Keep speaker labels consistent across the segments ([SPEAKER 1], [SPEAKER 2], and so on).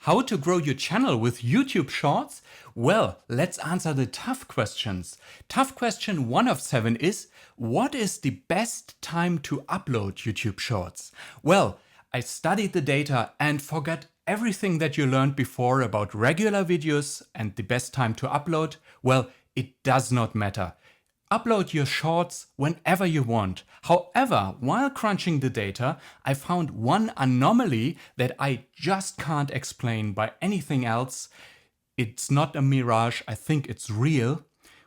[SPEAKER 1] How to grow your channel with YouTube Shorts? Well, let's answer the tough questions. Tough question 1 of 7 is, what is the best time to upload YouTube Shorts? Well, I studied the data and forgot everything that you learned before about regular videos and the best time to upload. Well, it does not matter. Upload your shorts whenever you want. However, while crunching the data, I found one anomaly that I just can't explain by anything else. It's not a mirage, I think it's real.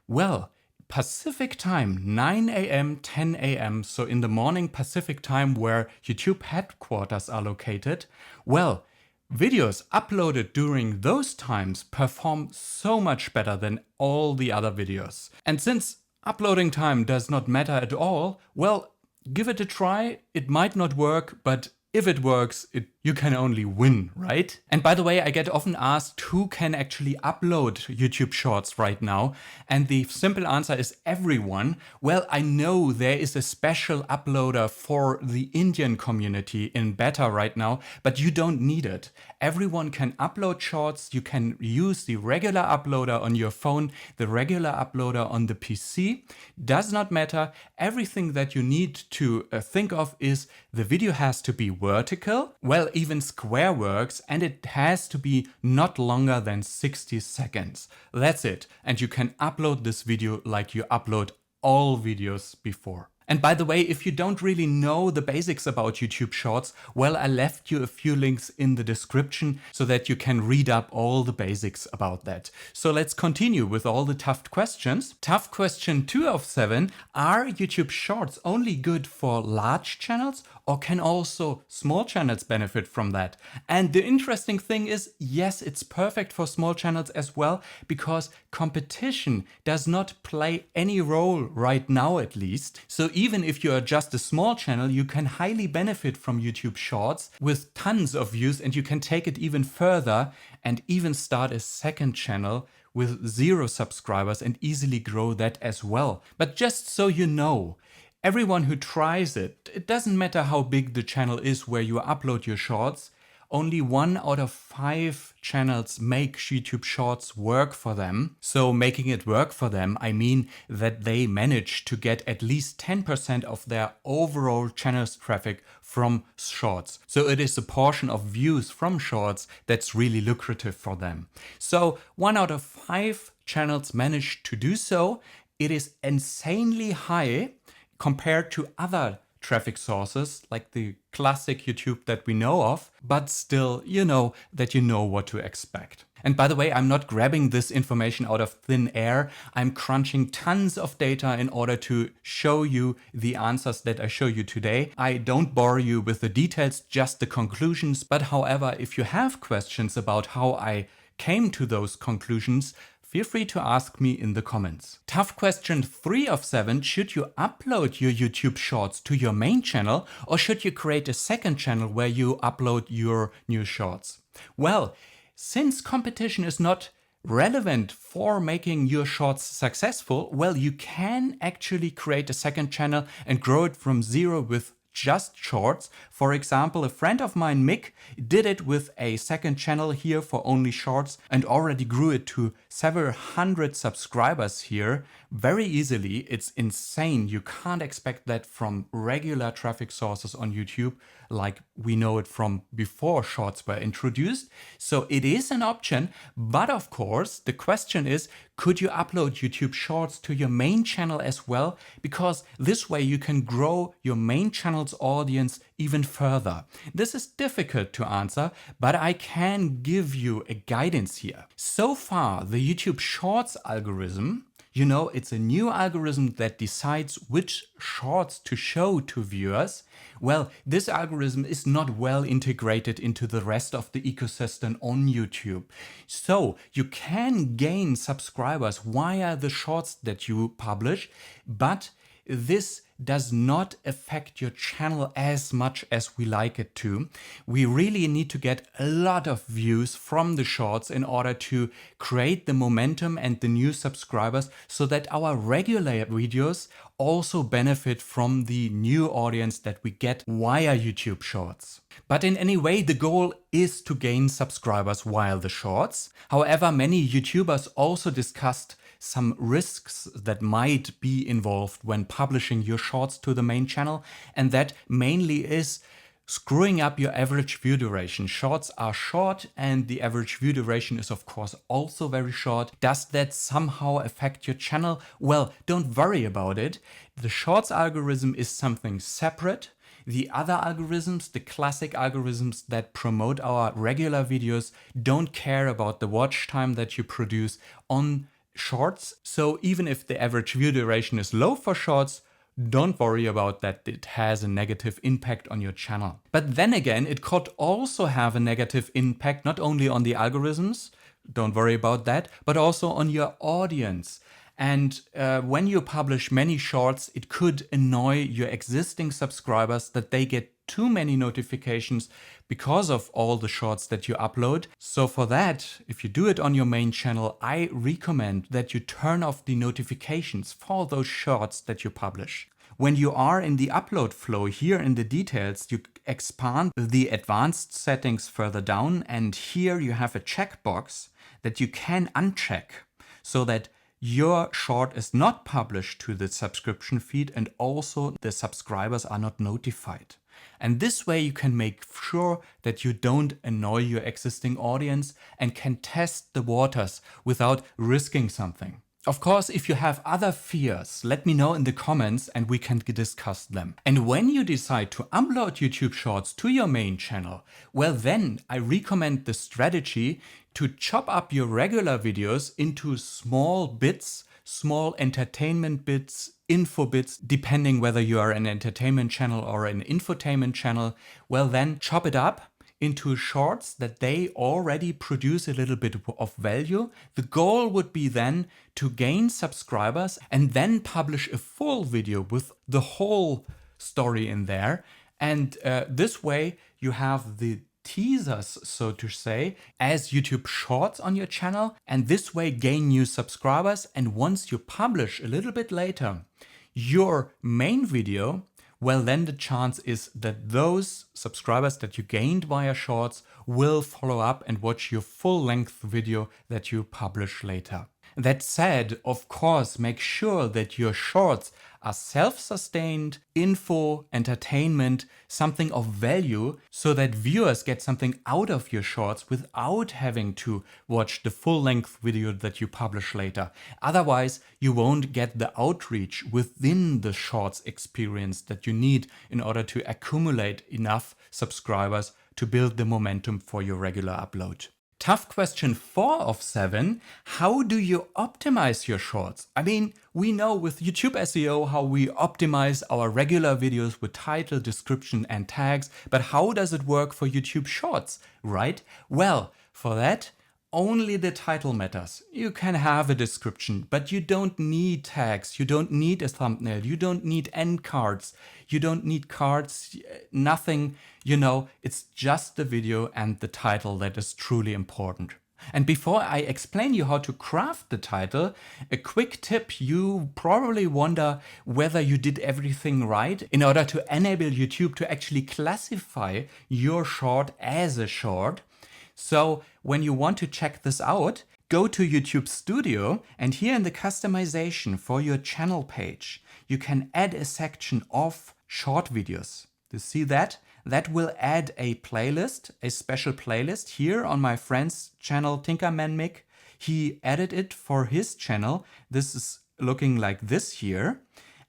[SPEAKER 1] Well, Pacific time, 9 a.m., 10 a.m., so in the morning Pacific time where YouTube headquarters are located, well, videos uploaded during those times perform so much better than all the other videos. And since uploading time does not matter at all, well, give it a try. It might not work, but if it works, you can only win, right? And by the way, I get often asked who can actually upload YouTube Shorts right now. And the simple answer is everyone. Well, I know there is a special uploader for the Indian community in beta right now, but you don't need it. Everyone can upload shorts. You can use the regular uploader on your phone, the regular uploader on the PC. Does not matter. Everything that you need to think of is the video has to be vertical. Well, even square works, and it has to be not longer than 60 seconds. That's it. And you can upload this video like you upload all videos before. And by the way, if you don't really know the basics about YouTube Shorts, well, I left you a few links in the description so that you can read up all the basics about that. So let's continue with all the tough questions. Tough question 2 of 7, are YouTube Shorts only good for large channels or can also small channels benefit from that? And the interesting thing is, yes, it's perfect for small channels as well, because competition does not play any role right now at least. So even if you are just a small channel, you can highly benefit from YouTube Shorts with tons of views, and you can take it even further and even start a second channel with 0 subscribers and easily grow that as well. But just so you know, everyone who tries it, it doesn't matter how big the channel is where you upload your shorts, only 1 out of 5 channels make YouTube Shorts work for them. So making it work for them, I mean that they manage to get at least 10% of their overall channel's traffic from shorts. So it is a portion of views from shorts that's really lucrative for them. So 1 out of 5 channels manage to do so. It is insanely high compared to other traffic sources like the classic YouTube that we know of, but still, you know that you know what to expect. And by the way, I'm not grabbing this information out of thin air. I'm crunching tons of data in order to show you the answers that I show you today. I don't bore you with the details, just the conclusions. But however, if you have questions about how I came to those conclusions, feel free to ask me in the comments. Tough question 3 of 7, should you upload your YouTube Shorts to your main channel or should you create a second channel where you upload your new shorts? Well, since competition is not relevant for making your shorts successful, well, you can actually create a second channel and grow it from 0 with just shorts. For example, a friend of mine, Mick, did it with a second channel here for only shorts and already grew it to several hundred subscribers here very easily. It's insane. You can't expect that from regular traffic sources on YouTube like we know it from before shorts were introduced. So it is an option, but of course the question is, could you upload YouTube Shorts to your main channel as well? Because this way you can grow your main channel's audience even further. This is difficult to answer, but I can give you a guidance here. So far, the YouTube Shorts algorithm, you know, it's a new algorithm that decides which shorts to show to viewers. Well, this algorithm is not well integrated into the rest of the ecosystem on YouTube. So you can gain subscribers via the shorts that you publish, but this does not affect your channel as much as we like it to. We really need to get a lot of views from the shorts in order to create the momentum and the new subscribers so that our regular videos also benefit from the new audience that we get via YouTube Shorts. But in any way, the goal is to gain subscribers via the shorts. However, many YouTubers also discussed some risks that might be involved when publishing your shorts to the main channel, and that mainly is screwing up your average view duration. Shorts are short and the average view duration is of course also very short. Does that somehow affect your channel? Well, don't worry about it. The shorts algorithm is something separate. The other algorithms, the classic algorithms that promote our regular videos, don't care about the watch time that you produce on shorts. So even if the average view duration is low for shorts, don't worry about that, it has a negative impact on your channel. But then again, it could also have a negative impact not only on the algorithms, don't worry about that, but also on your audience. And when you publish many shorts, it could annoy your existing subscribers that they get too many notifications because of all the shorts that you upload. So for that, if you do it on your main channel, I recommend that you turn off the notifications for those shorts that you publish. When you are in the upload flow here in the details, you expand the advanced settings further down, and here you have a checkbox that you can uncheck so that your short is not published to the subscription feed and also the subscribers are not notified. And this way you can make sure that you don't annoy your existing audience and can test the waters without risking something. Of course, if you have other fears, let me know in the comments and we can discuss them. And when you decide to upload YouTube Shorts to your main channel, well then I recommend the strategy to chop up your regular videos into small bits, small entertainment bits, info bits, depending whether you are an entertainment channel or an infotainment channel. Well then chop it up into shorts that they already produce a little bit of value. The goal would be then to gain subscribers and then publish a full video with the whole story in there. And this way you have the teasers, so to say, as YouTube Shorts on your channel, and this way gain new subscribers. And once you publish a little bit later your main video, well then the chance is that those subscribers that you gained via shorts will follow up and watch your full-length video that you publish later. That said, of course, make sure that your shorts are self-sustained, info, entertainment, something of value, so that viewers get something out of your shorts without having to watch the full-length video that you publish later. Otherwise, you won't get the outreach within the shorts experience that you need in order to accumulate enough subscribers to build the momentum for your regular upload. Tough question 4 of 7. How do you optimize your shorts? I mean, we know with YouTube SEO how we optimize our regular videos with title, description and tags, but how does it work for YouTube Shorts, right? Well, for that, only the title matters. You can have a description, but you don't need tags, you don't need a thumbnail, you don't need end cards, you don't need cards, nothing, you know, it's just the video and the title that is truly important. And before I explain you how to craft the title, a quick tip: you probably wonder whether you did everything right in order to enable YouTube to actually classify your short as a short. So when you want to check this out, go to YouTube Studio, and here in the customization for your channel page, you can add a section of short videos. You see that? That will add a playlist, a special playlist here on my friend's channel, Tinkerman Mick. He added it for his channel. This is looking like this here.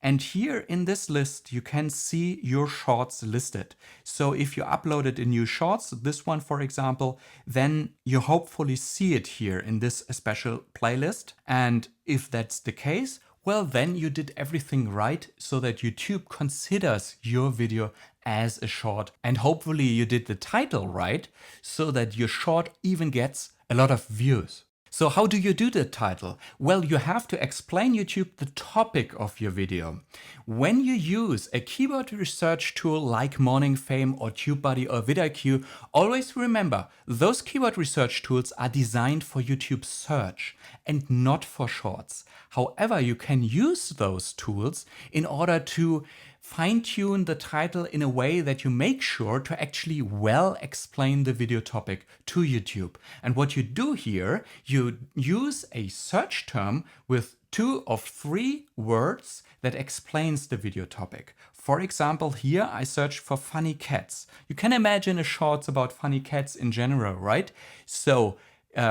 [SPEAKER 1] And here in this list, you can see your shorts listed. So if you uploaded a new shorts, this one for example, then you hopefully see it here in this special playlist. And if that's the case, well, then you did everything right so that YouTube considers your video as a short. And hopefully you did the title right so that your short even gets a lot of views. So how do you do the title? Well, you have to explain YouTube the topic of your video. When you use a keyword research tool like Morning Fame or TubeBuddy or vidIQ, always remember those keyword research tools are designed for YouTube search and not for shorts. However, you can use those tools in order to fine-tune the title in a way that you make sure to actually well explain the video topic to YouTube. And what you do here, you use a search term with 2 or 3 words that explains the video topic. For example, here I searched for funny cats. You can imagine a shorts about funny cats in general, right? So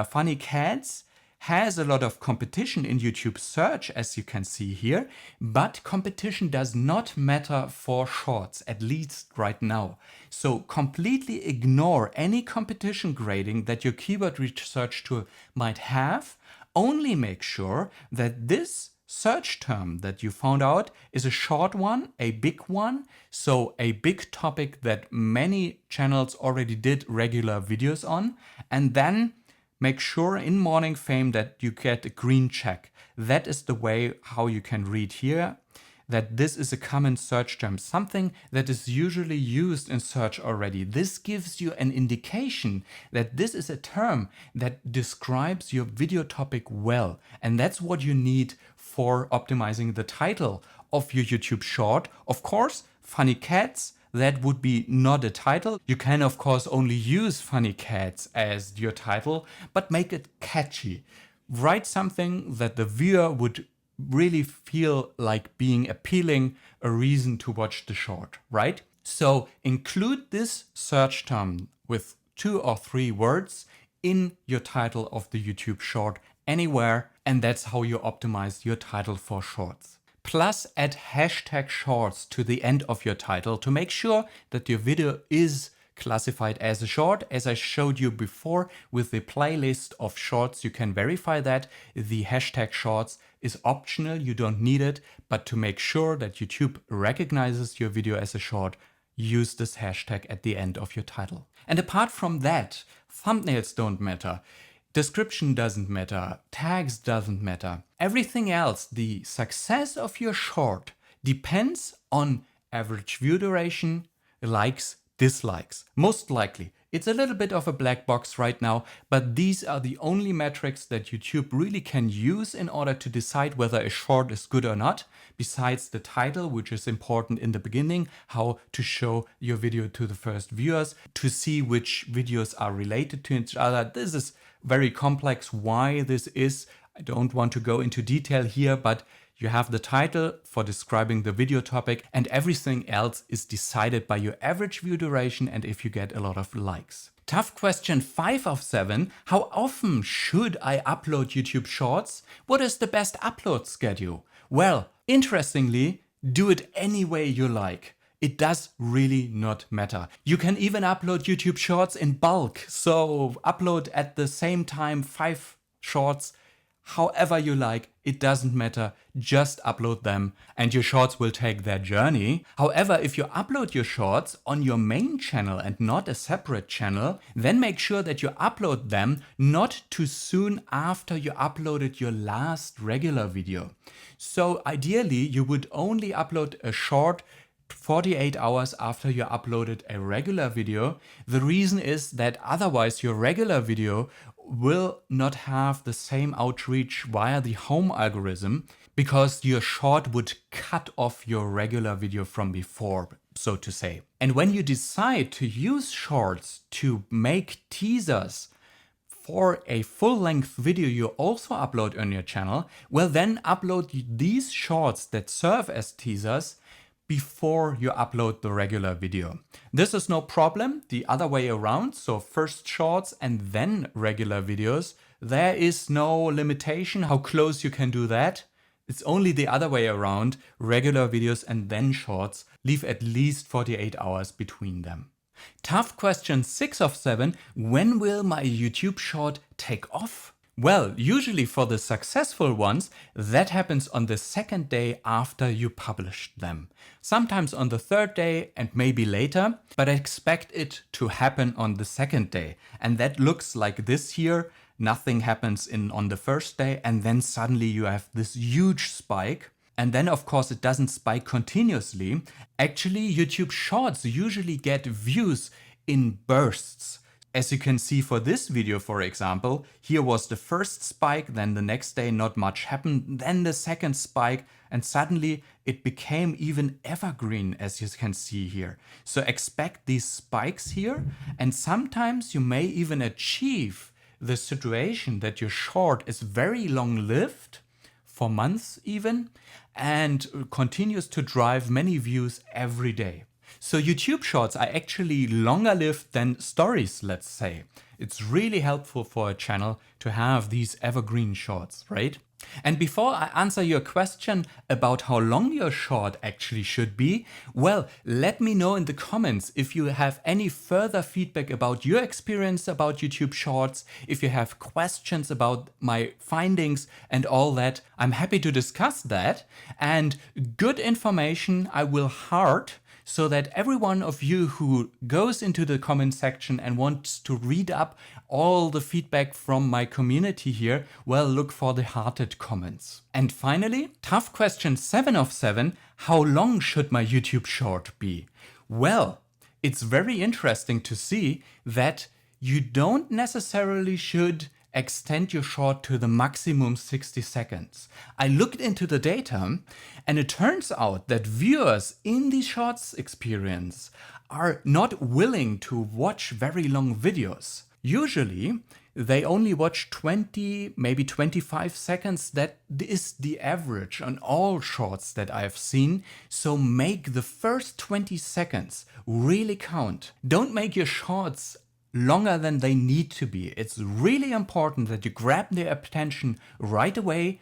[SPEAKER 1] funny cats has a lot of competition in YouTube search, as you can see here, but competition does not matter for shorts, at least right now. So completely ignore any competition grading that your keyword research tool might have. Only make sure that this search term that you found out is a short one, a big one, so a big topic that many channels already did regular videos on, and then make sure in Morning Fame that you get a green check. That is the way how you can read here that this is a common search term, something that is usually used in search already. This gives you an indication that this is a term that describes your video topic well. And that's what you need for optimizing the title of your YouTube short. Of course, funny cats, that would be not a title. You can of course only use funny cats as your title, but make it catchy. Write something that the viewer would really feel like being appealing, a reason to watch the short, right? So include this search term with 2 or 3 words in your title of the YouTube short anywhere, and that's how you optimize your title for shorts. Plus add hashtag shorts to the end of your title to make sure that your video is classified as a short. As I showed you before with the playlist of shorts, you can verify that the hashtag shorts is optional, you don't need it, but to make sure that YouTube recognizes your video as a short, use this hashtag at the end of your title. And apart from that, thumbnails don't matter. Description doesn't matter, tags doesn't matter. Everything else, the success of your short depends on average view duration, likes, dislikes. Most likely. It's a little bit of a black box right now, but these are the only metrics that YouTube really can use in order to decide whether a short is good or not, besides the title, which is important in the beginning, how to show your video to the first viewers, to see which videos are related to each other. This is very complex why this is. I don't want to go into detail here, but you have the title for describing the video topic, and everything else is decided by your average view duration and if you get a lot of likes. Tough question 5 of 7. How often should I upload YouTube Shorts? What is the best upload schedule? Well, interestingly, do it any way you like. It does really not matter. You can even upload YouTube Shorts in bulk. So upload at the same time 5 shorts, however you like, it doesn't matter, just upload them and your shorts will take their journey. However, if you upload your shorts on your main channel and not a separate channel, then make sure that you upload them not too soon after you uploaded your last regular video. So ideally, you would only upload a short 48 hours after you uploaded a regular video. The reason is that otherwise your regular video will not have the same outreach via the home algorithm, because your short would cut off your regular video from before, so to say. And when you decide to use shorts to make teasers for a full-length video you also upload on your channel, well then upload these shorts that serve as teasers before you upload the regular video. This is no problem, the other way around, so first shorts and then regular videos. There is no limitation how close you can do that. It's only the other way around, regular videos and then shorts. Leave at least 48 hours between them. Tough question 6 of 7, when will my YouTube short take off? Well, usually for the successful ones, that happens on the 2nd day after you published them. Sometimes on the 3rd day and maybe later, but I expect it to happen on the 2nd day. And that looks like this here. nothing happens on the first day, and then suddenly you have this huge spike. And then of course it doesn't spike continuously. Actually, YouTube Shorts usually get views in bursts. As you can see for this video, for example, here was the first spike, then the next day not much happened, then the second spike, and suddenly it became even evergreen, as you can see here. So expect these spikes here, and sometimes you may even achieve the situation that your short is very long-lived, for months even, and continues to drive many views every day. So YouTube Shorts are actually longer lived than stories, let's say. It's really helpful for a channel to have these evergreen shorts, right? And before I answer your question about how long your short actually should be, well, let me know in the comments if you have any further feedback about your experience about YouTube Shorts, if you have questions about my findings and all that. I'm happy to discuss that. And good information I will heart, so that every one of you who goes into the comment section and wants to read up all the feedback from my community here, well, look for the hearted comments. And finally, tough question 7 of 7, how long should my YouTube short be? Well, it's very interesting to see that you don't necessarily should extend your short to the maximum 60 seconds. I looked into the data and it turns out that viewers in the shorts experience are not willing to watch very long videos. Usually they only watch 20, maybe 25 seconds. That is the average on all shorts that I've seen. So make the first 20 seconds really count. Don't make your shorts longer than they need to be. It's really important that you grab their attention right away,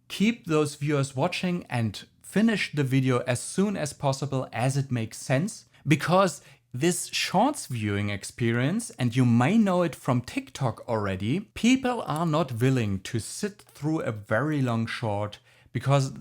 [SPEAKER 1] keep those viewers watching and finish the video as soon as possible as it makes sense, because this shorts viewing experience, and you may know it from TikTok already, people are not willing to sit through a very long short because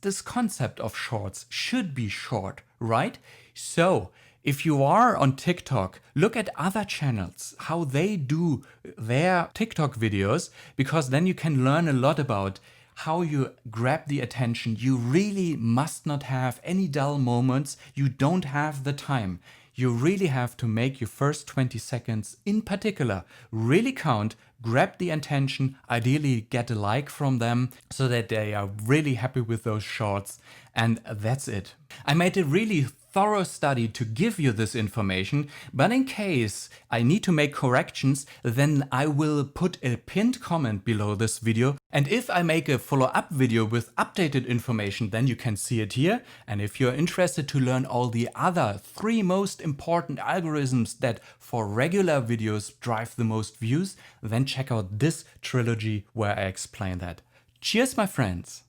[SPEAKER 1] this concept of shorts should be short, right? So if you are on TikTok, look at other channels, how they do their TikTok videos, because then you can learn a lot about how you grab the attention. You really must not have any dull moments. You don't have the time. You really have to make your first 20 seconds in particular really count, grab the attention, ideally get a like from them so that they are really happy with those shorts, and that's it. I made a really thorough study to give you this information, but in case I need to make corrections, then I will put a pinned comment below this video. And if I make a follow-up video with updated information, then you can see it here. And if you're interested to learn all the other 3 most important algorithms that for regular videos drive the most views, then check out this trilogy where I explain that. Cheers, my friends!